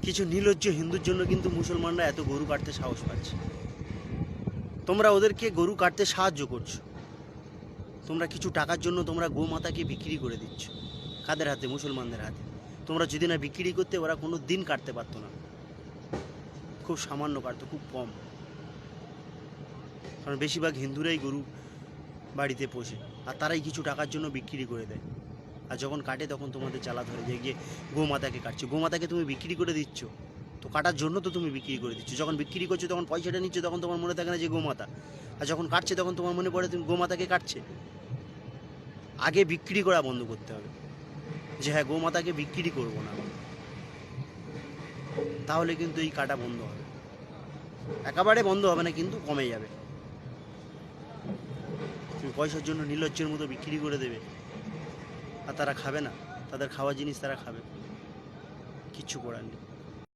কিছু নির্লজ্জ হিন্দুর জন্য কিন্তু মুসলমানরা এত গরু কাটতে সাহস পাচ্ছে। তোমরা ওদেরকে গরু কাটতে সাহায্য করছো। তোমরা কিছু টাকার জন্য তোমরা গোমাতাকে বিক্রি করে দিচ্ছ। কাদের হাতে? মুসলমানদের হাতে। তোমরা যদি না বিক্রি করতে, ওরা কোনো দিন কাটতে পারতো না। খুব সামান্য কাটতো, খুব কম। কারণ বেশিরভাগ হিন্দুরাই গরু বাড়িতে পোষে, আর তারাই কিছু টাকার জন্য বিক্রি করে দেয়। আর যখন কাটে তখন তোমাদের জ্বালা ধরে যে গিয়ে গোমাতাকে কাটছে। গোমাতাকে তুমি বিক্রি করে দিচ্ছ, তো কাটার জন্য তো তুমি বিক্রি করে দিচ্ছ। যখন বিক্রি করছো তখন পয়সাটা নিচ্ছ, তখন তোমার মনে থাকে না যে গোমাতা। আর যখন কাটছে তখন তোমার মনে পড়ে তুমি গোমাতাকে কাটছে। আগে বিক্রি করা বন্ধ করতে হবে, যে হ্যাঁ গোমাতাকে বিক্রি করব না, তাহলে কিন্তু এই কাটা বন্ধ হবে। একেবারে বন্ধ হবে না, কিন্তু কমে যাবে। তুমি পয়সার জন্য নির্লজ্জের মতো বিক্রি করে দেবে, আর তারা খাবে না। তাদের খাওয়া জিনিস তারা খাবে, কিচ্ছু করার নেই।